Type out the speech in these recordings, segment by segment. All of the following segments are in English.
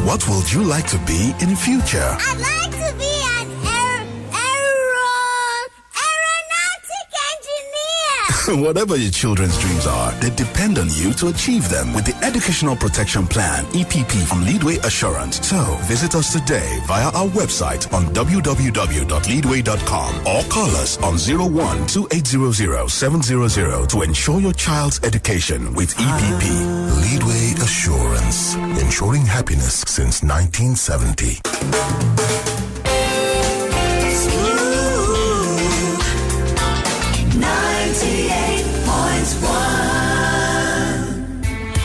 What would you like to be in future? I'd like to be an aeronautic engineer. Whatever your children's dreams are, they depend on you to achieve them with the Educational Protection Plan, EPP, from Leadway Assurance. So, visit us today via our website on www.leadway.com or call us on 01-2800-700 to ensure your child's education with EPP. Leadway Assurance, ensuring happiness since 1970.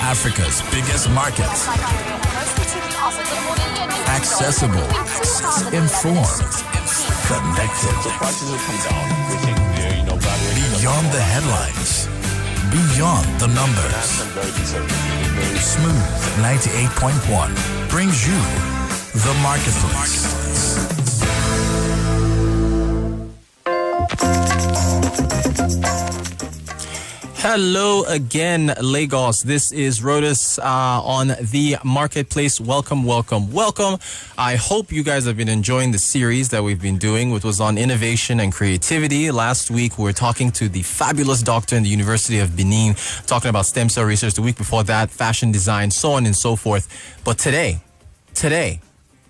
Africa's biggest market. Accessible, informed, connected. Beyond the headlines, beyond the numbers. Smooth 98.1 brings you the marketplace. Hello again, Lagos. This is Rodas on the Marketplace. Welcome. I hope you guys have been enjoying the series that we've been doing, which was on innovation and creativity. Last week, we were talking to the fabulous doctor in the University of Benin, talking about stem cell research. The week before that, fashion design, so on and so forth. But today,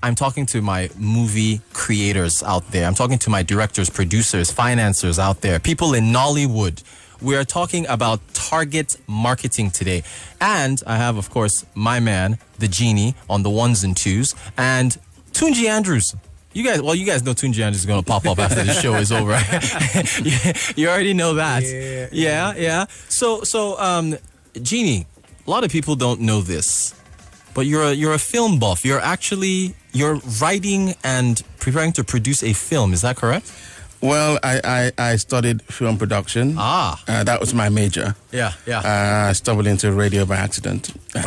I'm talking to my movie creators out there. I'm talking to my directors, producers, financiers out there, people in Nollywood. We are talking about target marketing today. And I have, of course, my man, the genie, on the ones and twos, and Tunji Andrews. You guys know Tunji Andrews is going to pop up after the show is over. You already know that. Yeah. So, Genie, a lot of people don't know this, but you're a film buff. You're writing and preparing to produce a film. Is that correct? Well, I studied film production. That was my major. Yeah. I stumbled into radio by accident. But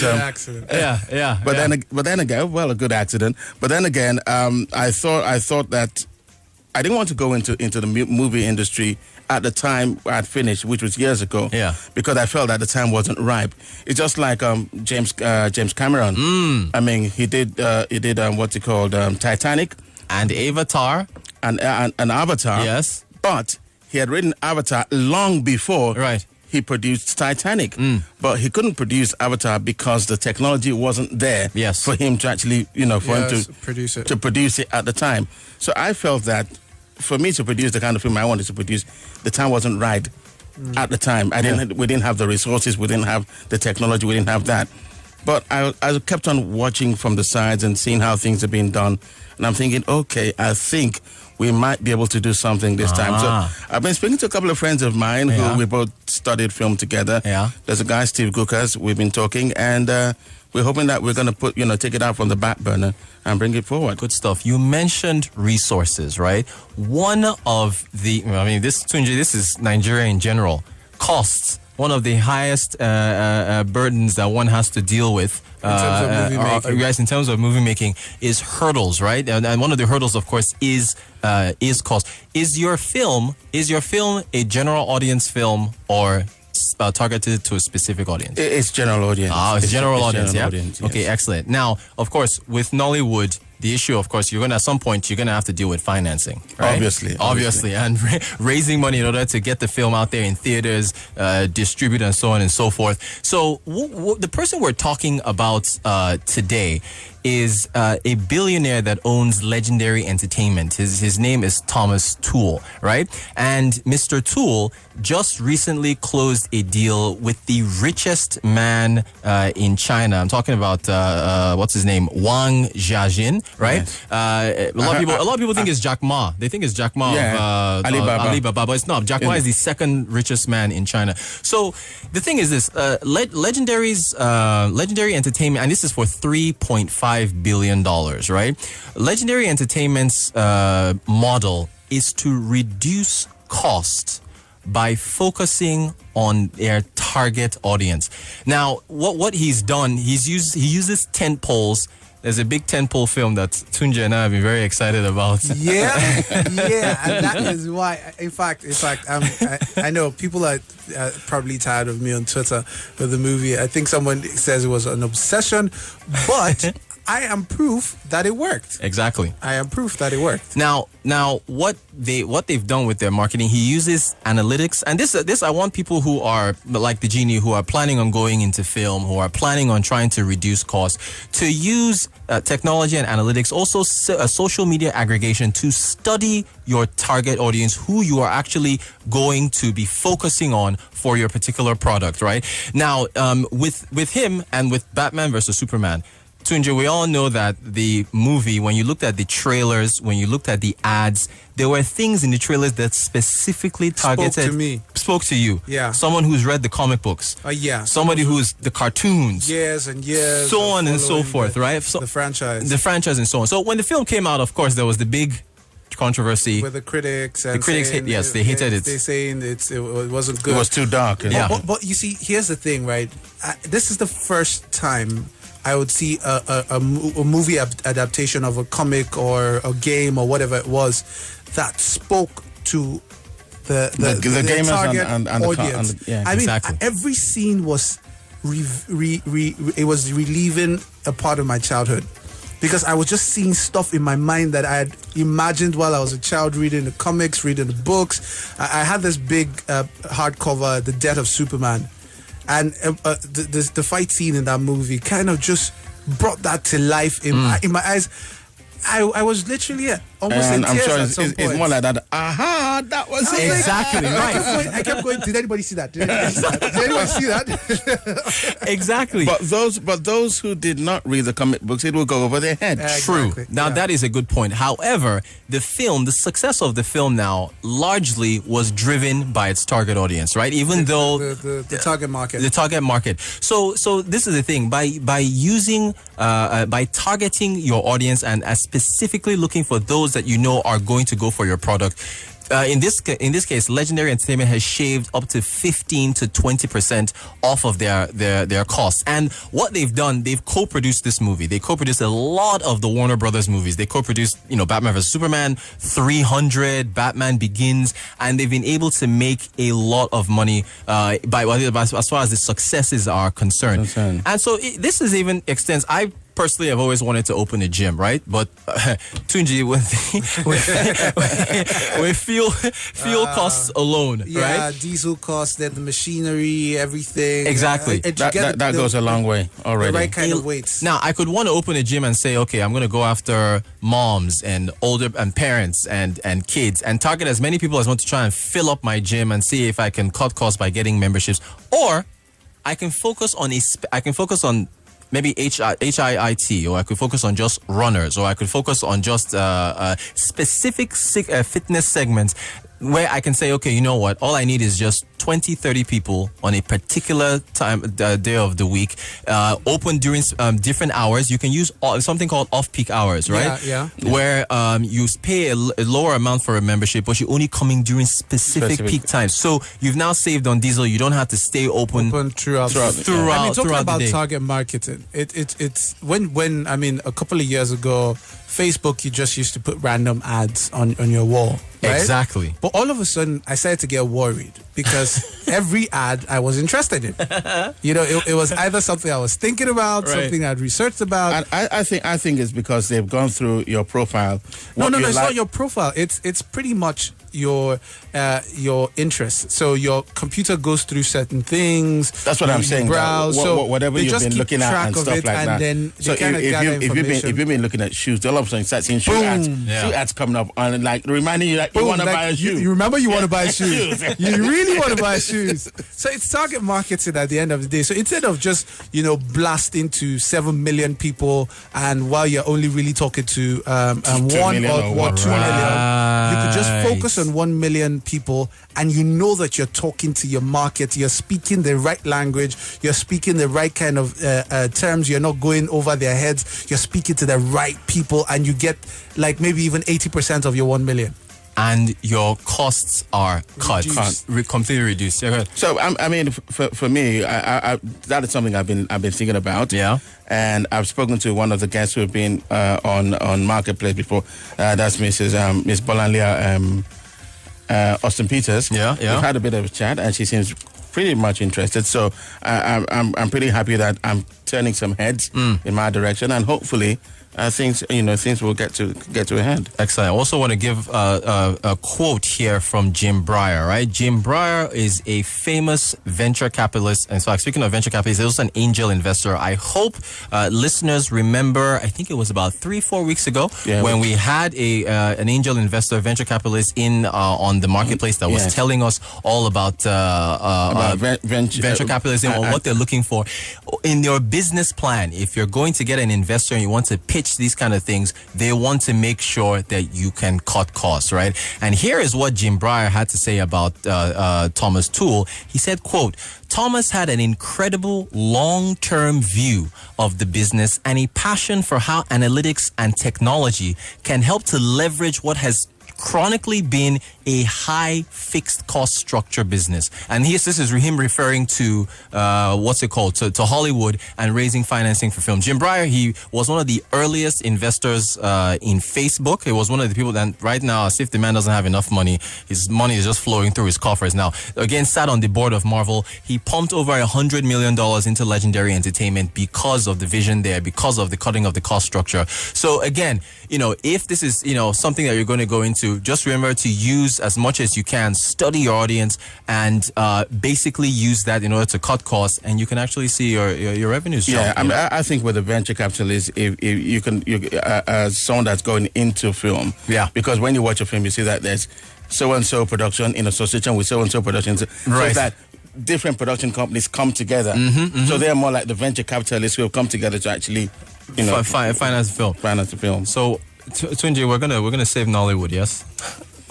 accident. Yeah. But then again, well, a good accident. But then again, I thought that I didn't want to go into the movie industry at the time I had finished, which was years ago. Yeah. Because I felt that the time wasn't ripe. It's just like James Cameron. I mean, he did what's it called, Titanic. And Avatar. And Avatar. Yes. But he had written Avatar long before he produced Titanic. But he couldn't produce Avatar because the technology wasn't there for him to actually, him to produce it at the time. So I felt that for me to produce the kind of film I wanted to produce, the time wasn't right at the time. We didn't have the resources, we didn't have the technology, we didn't have that. But I kept on watching from the sides and seeing how things are being done. And I'm thinking, okay, I think we might be able to do something this time. So I've been speaking to a couple of friends of mine who we both studied film together. Yeah. There's a guy, Steve Gukas, we've been talking, and we're hoping that we're going to take it out from the back burner and bring it forward. Good stuff. You mentioned resources, right? One of the, this is Nigeria in general. Costs. One of the highest burdens that one has to deal with in terms of movie making is hurdles, right? And one of the hurdles, of course, is cost. Is your film a general audience film or targeted to a specific audience? It's general audience. It's general audience, yeah? Audience, yes. Okay, excellent. Now, of course, with Nollywood, the issue, of course, at some point, you're going to have to deal with financing, right? Obviously. And raising money in order to get the film out there in theaters, distribute and so on and so forth. So the person we're talking about today is a billionaire that owns Legendary Entertainment. His name is Thomas Tull, right? And Mr. Tull just recently closed a deal with the richest man in China. I'm talking about what's his name, Wang Jiajin, right? Yes. A lot of people think it's Jack Ma. They think it's Jack Ma of Alibaba, but it's not. Jack Ma is the second richest man in China. So the thing is this: Legendary Entertainment, and this is for $3.5 billion, right? Legendary Entertainment's model is to reduce cost by focusing on their target audience. Now, what he's done, he uses tent poles there's a big tentpole film that Tunja and I have been very excited about. Yeah, and that is why. In fact, I know people are probably tired of me on Twitter with the movie. I think someone says it was an obsession, but I am proof that it worked. Exactly. I am proof that it worked. Now, what they've done with their marketing, he uses analytics, and this I want people who are like the genie, who are planning on going into film, who are planning on trying to reduce costs, to use technology and analytics, also social media aggregation, to study your target audience, who you are actually going to be focusing on for your particular product. Right now, with him and with Batman versus Superman. Tunja, we all know that the movie, when you looked at the trailers, when you looked at the ads, there were things in the trailers that specifically targeted... Spoke to me. Spoke to you. Yeah. Someone who's read the comic books. Yeah. Somebody who's the cartoons. Years and years. So on and so forth, right? The franchise. The franchise and so on. So when the film came out, of course, there was the big controversy with the critics. And the critics, they hated it. They're saying it wasn't good. It was too dark. Yeah. But you see, here's the thing, right? This is the first time I would see a movie adaptation of a comic or a game or whatever it was that spoke to the gamers target and audience. I mean, exactly. every scene was it was reliving a part of my childhood, because I was just seeing stuff in my mind that I had imagined while I was a child, reading the comics, reading the books. I had this big hardcover, The Death of Superman. And the fight scene in that movie kind of just brought that to life in my eyes. I was literally almost in tears. I'm sure at some point. it's more like that. Aha, that was it. Exactly right. I kept going. Did anybody see that? Did anybody see that? Exactly. But those who did not read the comic books, it will go over their head. True. Now that is a good point. However, the success of the film now largely was driven by its target audience, right? Even though the target market. The target market. So this is the thing. By using by targeting your audience and specifically looking for those that you know are going to go for your product. In this case, Legendary Entertainment has shaved up to 15 to 20% off of their costs. And what they've done, they've co-produced this movie. They co-produced a lot of the Warner Brothers movies. They co-produced, Batman vs Superman, 300, Batman Begins, and they've been able to make a lot of money as far as the successes are concerned. And so this is even extends. I personally, I've always wanted to open a gym, right? But Tunji, with fuel costs alone, right? Diesel costs, then the machinery, everything. Exactly. That goes a long way already. The right kind of weights. Now, I could want to open a gym and say, okay, I'm going to go after moms and older and parents and kids and target as many people as want to try and fill up my gym and see if I can cut costs by getting memberships, or I can focus on maybe HIIT, or I could focus on just runners, or I could focus on just specific fitness segments where I can say, okay, you know what? All I need is just 20, 30 people on a particular day of the week, open during different hours. You can use something called off-peak hours, right? Yeah. Where you pay a lower amount for a membership, but you're only coming during specific peak times. So you've now saved on diesel. You don't have to stay open throughout I mean, talking about the day. target marketing, it's when I mean, a couple of years ago, Facebook, you just used to put random ads on your wall. Right? Exactly. But all of a sudden, I started to get worried because every ad I was interested in. It was either something I was thinking about, something I'd researched about. And I think it's because they've gone through your profile. No, it's not your profile. It's pretty much your interests. So your computer goes through certain things. That's what I'm saying. Browse. So whatever you've been looking at and stuff like that. Then so if you've been looking at shoes, all of a sudden you start seeing shoe ads coming up and like reminding you that you want to buy a shoe. You remember you want to buy shoes. You really want to buy shoes. So it's target marketing at the end of the day. So instead of just blasting to 7 million people, and while you're only really talking to 1 or 2 million, you could just focus on 1 million people, and you know that you're talking to your market. You're speaking the right language. You're speaking the right kind of terms. You're not going over their heads. You're speaking to the right people, and you get like maybe even 80% of your 1 million. and your costs are cut, completely reduced. Yeah, so I mean, for me, I that is something I've been thinking about. Yeah, and I've spoken to one of the guests who have been on Marketplace before. That's Miss Bolanlia Austin Peters. Yeah. We've had a bit of a chat, and she seems pretty much interested. So I'm pretty happy that I'm turning some heads in my direction, and hopefully things will get to a head. Excellent. I also want to give a quote here from Jim Breyer, right? Jim Breyer is a famous venture capitalist. And so speaking of venture capitalists, he's also an angel investor. I hope listeners remember, I think it was about 3-4 weeks ago when we had an angel investor, venture capitalist on the marketplace that was telling us all about venture capitalism and what they're looking for. In your business plan, if you're going to get an investor and you want to pitch these kind of things, they want to make sure that you can cut costs, right? And here is what Jim Breyer had to say about Thomas Tull. He said, quote, Thomas had an incredible long-term view of the business and a passion for how analytics and technology can help to leverage what has chronically been a high fixed cost structure business. And this is him referring to to Hollywood and raising financing for film. Jim Breyer, he was one of the earliest investors in Facebook. He was one of the people that right now, as if the man doesn't have enough money, his money is just flowing through his coffers now. Again, sat on the board of Marvel. He pumped over $100 million into Legendary Entertainment because of the vision there, because of the cutting of the cost structure. So again, if this is, something that you're going to go into, just remember to use as much as you can, study your audience, and basically use that in order to cut costs, and you can actually see your revenues jump. Yeah, I think with the venture capitalists, if you can, someone that's going into film, because when you watch a film, you see that there's so-and-so production in association with so-and-so production, right? So that different production companies come together. So they're more like the venture capitalists who have come together to actually, finance the film. So, Tunji, we're gonna save Nollywood, yes?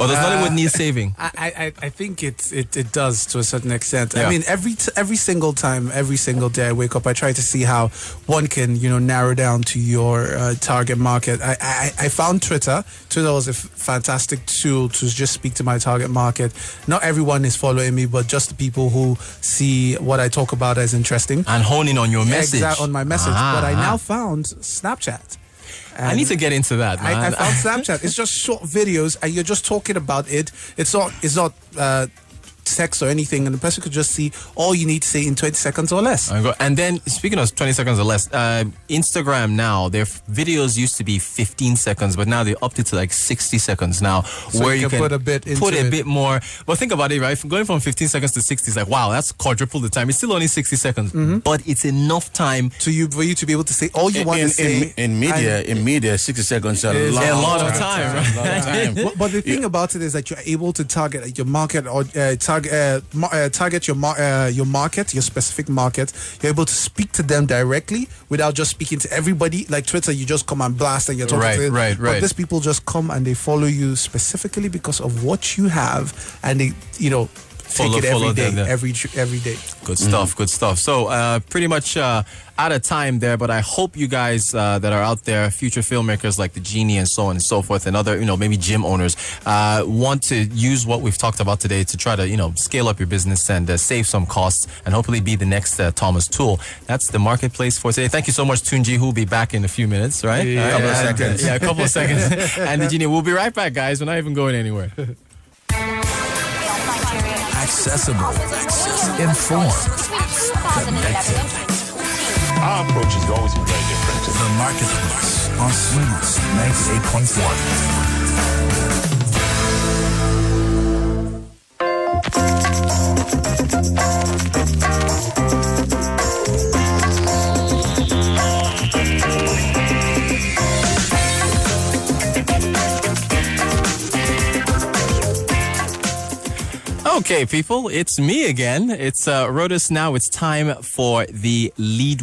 Or does Nollywood need saving? I think it does to a certain extent. Yeah. I mean, every single time, every single day I wake up, I try to see how one can, narrow down to your target market. I found Twitter. Twitter was a fantastic tool to just speak to my target market. Not everyone is following me, but just the people who see what I talk about as interesting. And hone in on your message. Exactly, on my message. But I now found Snapchat. I need to get into that, man. I found Snapchat. It's just short videos, and you're just talking about it. It's not text or anything, and the person could just see all you need to say in 20 seconds or less. And then, speaking of 20 seconds or less, Instagram now, their videos used to be 15 seconds, but now they upped it to like 60 seconds now, so where you can put a bit more. But think about it, right? Going from 15 seconds to 60 is like, wow, that's quadruple the time. It's still only 60 seconds, but it's enough time for you to be able to say all you want to say. In media, 60 seconds is a lot of time. Right? But the thing about it is that you're able to target your market or target your market, your specific market. You're able to speak to them directly without just speaking to everybody. Like Twitter, you just come and blast and you're talking to them. Right. But these people just come and they follow you specifically because of what you have, and they, take it every day, every day. Good stuff. So pretty much out of time there, but I hope you guys that are out there, future filmmakers like the Genie and so on and so forth, and other, maybe gym owners, want to use what we've talked about today to try to, scale up your business and save some costs and hopefully be the next Thomas Tull. That's the marketplace for today. Thank you so much, Tunji, who will be back in a few minutes, right? A couple of seconds. And the Genie, we'll be right back, guys. We're not even going anywhere. Accessible, informed, connected. Our approach has always been very different. The Marketplace on Sweetest 98.1. Okay, people, it's me again. It's Rodus now. It's time for the lead